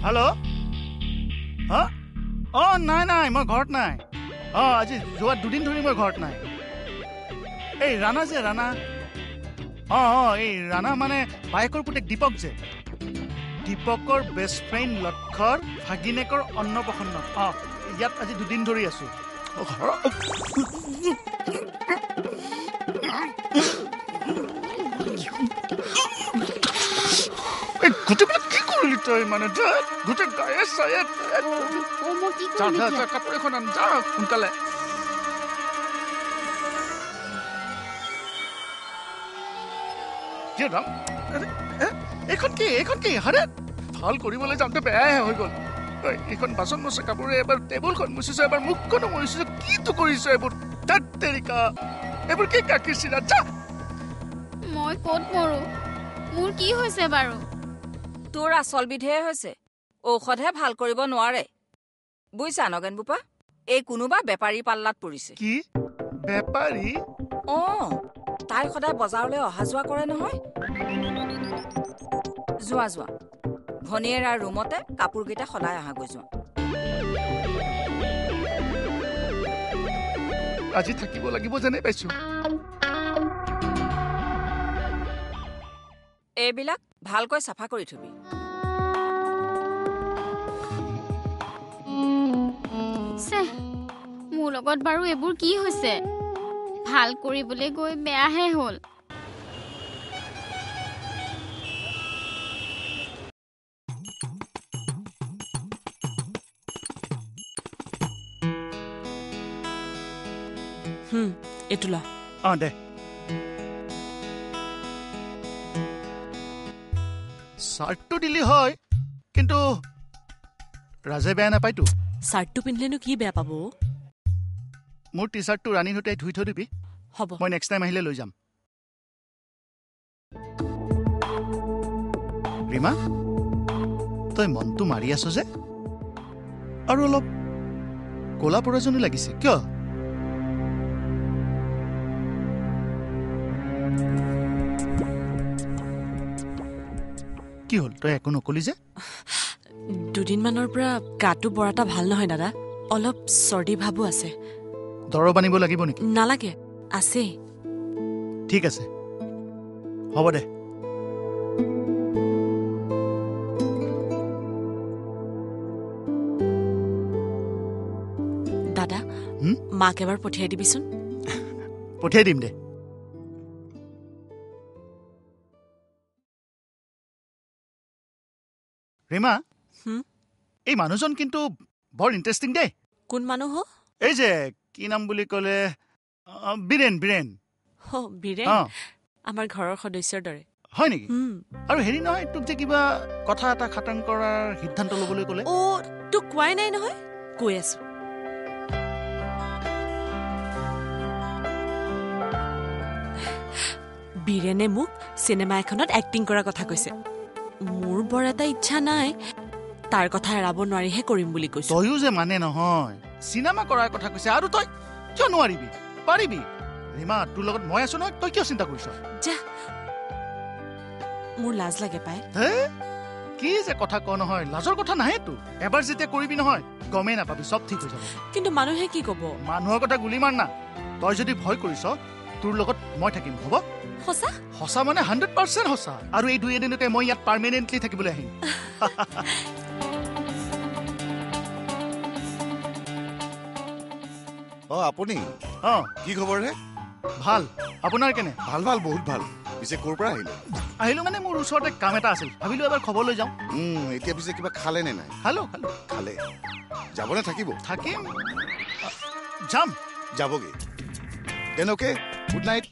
hello' হা নাই নাই মই ঘৰত নাই আজি যোৱা 2 দিন ধৰি মই ঘৰত নাই এই ৰাণা যে ৰাণা এই ৰাণা মানে বায়েকৰ পুতেক দীপক যে দীপকৰ বেষ্ট ফ্ৰেণ্ড লক্ষৰ ভাগিনেকৰ অন্নপ্ৰসন্ন ইয়াত আজি 2 দিন ধৰি আছো গোটেইবিলাক কি কৰিলি তই মানে গোটেই গায়ে চায়ে কাপোৰ এখন আন যা সোনকালে এইখন কি হাৰে ভাল কৰিবলৈ যাওঁতে বেয়াহে হৈ গ'ল এইখন বাচন মচা কাপোৰে এবাৰ টেবুলখন মুচিছো এবাৰ মুখখনো মৰিছো কিটো কৰিছো এইবোৰ এইবোৰ কি কাকিৰ চিৰা যা মই ক'ত মৰো মোৰ কি হৈছে বাৰু তোৰ আচল বিধেয়ে হৈছে ঔষধহে ভাল কৰিব নোৱাৰে বুইছা নগেন বোপা এই কোনোবা বেপাৰী পাল্লাত পৰিছে কি বেপাৰী তাই সদায় বজাৰলৈ অহা যোৱা কৰে নহয় যোৱা ভনীয়েৰাৰ ৰুমতে কাপোৰকেইটা সদায় অহা গৈ যোৱা আজি থাকিব লাগিব যেনে পাইছো এইবিলাক ভালকৈ চাফা কৰি থবি মোৰ লগত বাৰু এইবোৰ কি হৈছে ভাল কৰিবলৈ গৈ বেয়াহে হ'ল এইটো ল দে চাৰ্টটো দিলি হয় কিন্তু ৰাজে বেয়া নাপায়তো চাৰ্টটো পিন্ধিলেনো কি বেয়া পাব মোৰ টি চাৰ্টটো ৰাণী হতে ধুই থৈ দিবি হ'ব মই নেক্সট টাইম আহিলে লৈ যাম ৰীমা তই মনটো মাৰি আছ যে আৰু অলপ ক'লা পৰা যেনো লাগিছে কিয় কি হ'ল তই একো নকলি যে 2 দিনমানৰ পৰা গাটো বৰ এটা ভাল নহয় দাদা অলপ চৰ্দি ভাবো আছে দৰৱ আনিব লাগিব নেকি নালাগে আছে ঠিক আছে হ'ব দে দাদা মাক এবাৰ পঠিয়াই দিবিচোন পঠিয়াই দিম দে ৰীমা এই মানুহজন কিন্তু বৰ ইণ্টাৰেষ্টিং দেই কোন মানুহ এই যে কি নাম বুলি ক'লে বীৰেন বীৰেন আমাৰ ঘৰৰ সদস্যৰ দৰে হয় নেকি আৰু হেৰি নহয় তোক যে কিবা কথা এটা খাটাং কৰাৰ সিদ্ধান্ত ল'বলৈ ক'লে তোক কোৱাই নাই নহয় কৈ আছো বীৰেনে মোক চিনেমা এখনত এক্টিং কৰাৰ কথা কৈছে মোৰ বৰ এটা ইচ্ছা নাই তাৰ কথা এৰাব নোৱাৰিহে কৰিম বুলি কৈছো তয়ো যে মানে নহয় চিনেমা কৰাৰ কথা কৈছে আৰু তই কিয় নোৱাৰিবি পাৰিবি ৰীমা তোৰ লগত মই আছো নহয় তই কিয় চিন্তা কৰিছ যা মোৰ লাজ লাগে পাই কি যে কথা ক নহয় লাজৰ কথা নাহেতো এবাৰ যেতিয়া কৰিবি নহয় গমেই নাপাবি চব ঠিক হৈ যাব কিন্তু মানুহে কি ক'ব মানুহৰ কথা গুলি মাৰ না তই যদি ভয় কৰিছ তোৰ লগত মই থাকিম হ'ব সঁচা মানে 100% সঁচা আৰু এই 2 এদিনতে মই ইয়াত পাৰ্মানেণ্টলি থাকিবলৈ আহিম আপুনি কি খবৰ হে ভাল আপোনাৰ কেনে ভাল বহুত ভাল পিছে ক'ৰ পৰা আহিলো মানে মোৰ ওচৰতে কাম এটা আছিল ভাবিলো এবাৰ খবৰ লৈ যাওঁ এতিয়া পিছে কিবা খালে নে নাই খালে যাবনে থাকিব থাকিম যাম যাবগে দেন অ'কে গুড নাইট